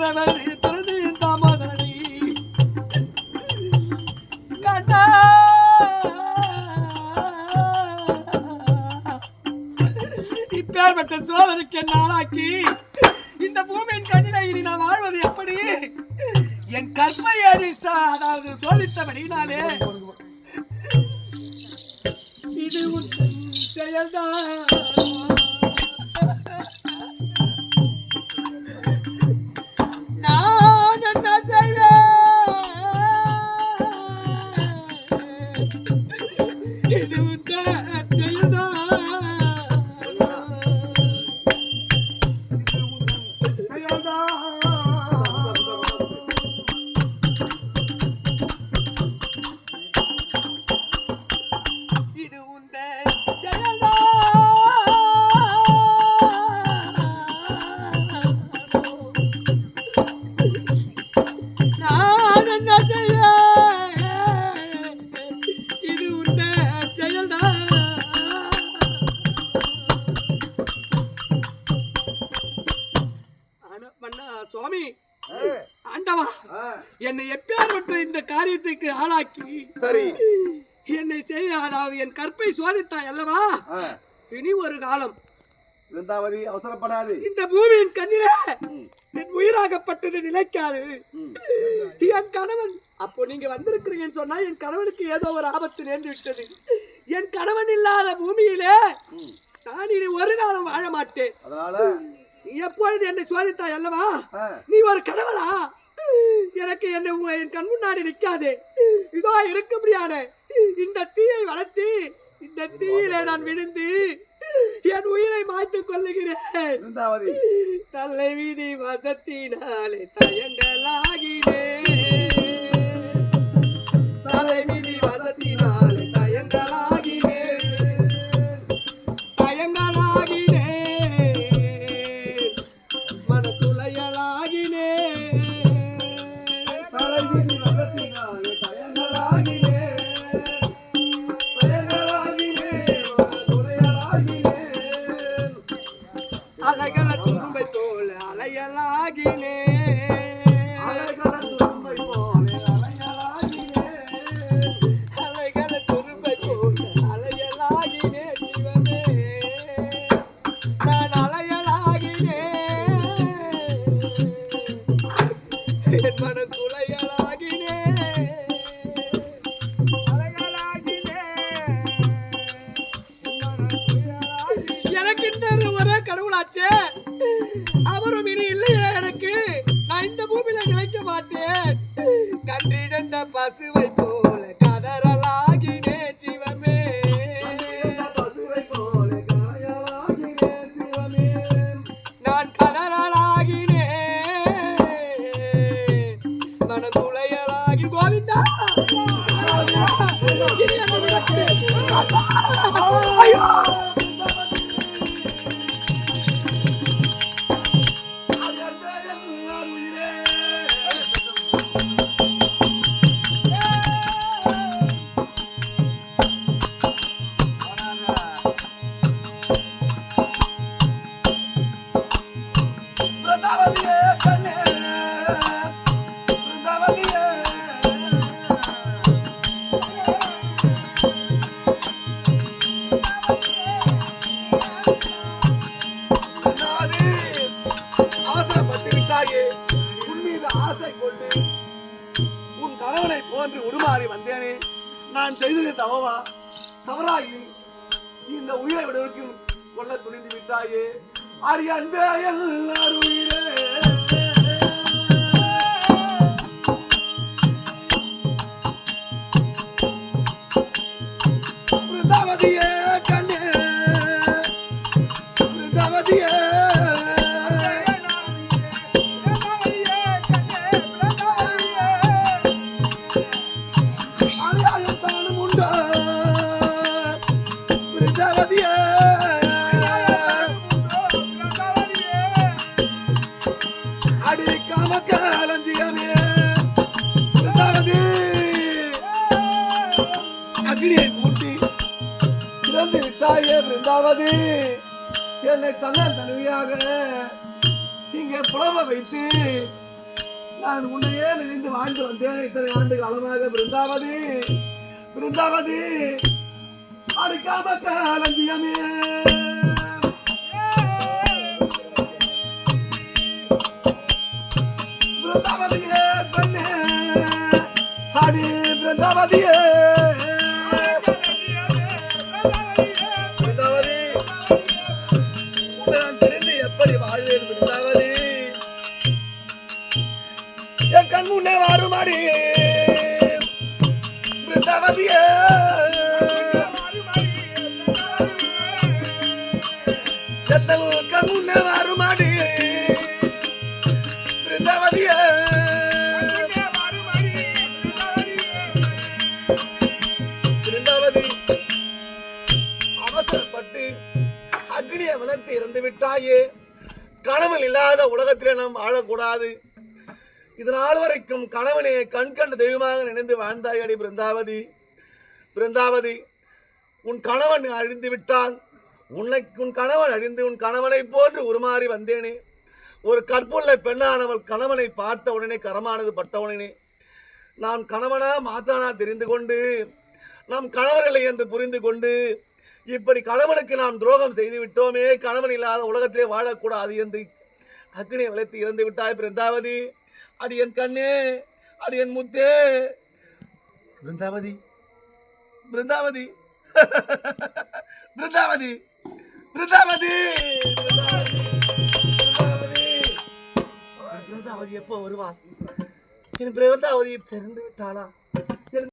துறவது துறந்து தாமோதரனை கண்டா இப்பேற்பட்ட சோதனைக்கு என்ன ஆளாக்கி இந்த பூமியின் கண்ணில இனி நான் வாழ்வது எப்படி? என் கற்பை அதாவது சோதித்தபடினாலே இது உன் செயல்தான். நான் என்ன செய்வேன்? இது உன் செயல்தான். சுவாமி ஆண்டவா, என்னை எப்பேற்பட்ட இந்த காரியத்துக்கு ஆளாக்கி சரி என்னை செய்ய அதாவது என் கற்பை சோதித்தாய் அல்லவா? இனி ஒரு காலம் அவசரப்படாது. இந்த பூமியின் கண்ணிலே என் உயிராகப்பட்டது நிலைக்காது. என் கணவன் அப்போ நீங்க வந்திருக்கிறீங்கன்னு சொன்னா என் கணவனுக்கு ஏதோ ஒரு ஆபத்து நேர்ந்து விட்டது. என் கணவன் இல்லாத பூமியிலே நான் இனி ஒரு காலம் வாழ மாட்டேன். எப்பொழுது என்னை சோதித்தாய் அல்லவா? நீ ஒரு கடவுளா? எனக்கு என் கண் முன்னாடி நிற்காதே. இதோ இருக்க முடியாத இந்த தீயை வளர்த்து இந்த தீயிலே நான் விழுந்து என் உயிரை மாய்த்துக் கொள்ளுகிறேன். தலை வீதி வசத்தினாலே தயங்கலாகினே, தலை வீதி வசத்தினாலே தயங்கலாகினே, தயங்கலாகினே, மனத்துளையலாகினே, தலை வீதி வசத்தினாலே தயங்கலாகினே, தயங்கலாகினே, மனத்துளையலாகினே, அலைகள துரும்பை போல அலையலாகினே, அலைகள துரும்பை போல அலையலாகினே, அலைகள துரும்பை போல அலையலாகினே, சிவமே நான் அலையலாகினே, என் மனம் துளையலாகினே, எனக்கு இந்த ஒரே கடவுளாச்சே, அவரும் இனி இல்லையே எனக்கு. நான் இந்த பூமியில நிலைக்க மாட்டேன். கன்றிழந்த பசுவை போல கதறலாகினே, சிவமே பசுவை போல கதறலாகினே, சிவமே நான் கதறலாகினே, மனதுளையலாகி கோவிந்தா. ஐயோ உன் கணவனை போன்று உருமாறி வந்தேனே, நான் செய்தது தவறா? தவறாகி இந்த உயிரை விடுவதற்கு கொள்ள துணிந்து விட்டாயே. அரியன்பே எல்லார் உயிரே, பிருந்தாவதியே கண்ணே, பிருந்தாவதியே என்னை தன்ன தனியாக இங்கே புலவ வைத்து நான் உன்னையே நினைந்து வாழ்ந்து வந்தேன் இத்தனை ஆண்டு காலமாக. பிருந்தாவதி பிருந்தாவதி அடிக்காம காலந்தியமே பிருந்தாவதியே பெண்ணே அடி பிருந்தாவதியே பிருந்தாவதி நான் தெரிந்து எப்படி வாழ்வேன் பிருந்தாவதி என் கண் முன்னே வாருமாடி பிருந்தாவதியே கண் முன்னே வாருமாடி பிருந்தாவதியே பிருந்தாவதி அவசரப்பட்டு அக்னியை வளர்த்து இறந்து விட்டாயே. கணவன் இல்லாத உலகத்திலே நாம் ஆளக்கூடாது. இதனால் வரைக்கும் கணவனை கண் கண்ட தெய்வமாக நினைந்து வாழ்ந்தாயடி பிருந்தாவதி. பிருந்தாவதி உன் கணவன் அழிந்து விட்டான். உன் கணவன் அழிந்து உன் கணவனை போன்று உருமாறி வந்தேனே. ஒரு கற்புள்ள பெண்ணானவள் கணவனை பார்த்த உடனே கரமானது பட்டவுடனே நாம் கணவனா மாத்தானா தெரிந்து கொண்டு நாம் கணவர்களை என்று புரிந்து கொண்டு இப்படி கணவனுக்கு நாம் துரோகம் செய்து விட்டோமே. கணவன் இல்லாத உலகத்திலே வாழக்கூடாது என்று அக்னியை வளைத்து இறந்து விட்டாய் பிருந்தாவதி. அடி என் கண்ணே அடி என் முத்தே பிருந்தாவதி பிருந்தாவதி பிருந்தாவதி பிருந்தாவதி பிருந்தாவதி எப்போ வருவாள்? என் பிருந்தாவதி தெரிந்து விட்டாளா?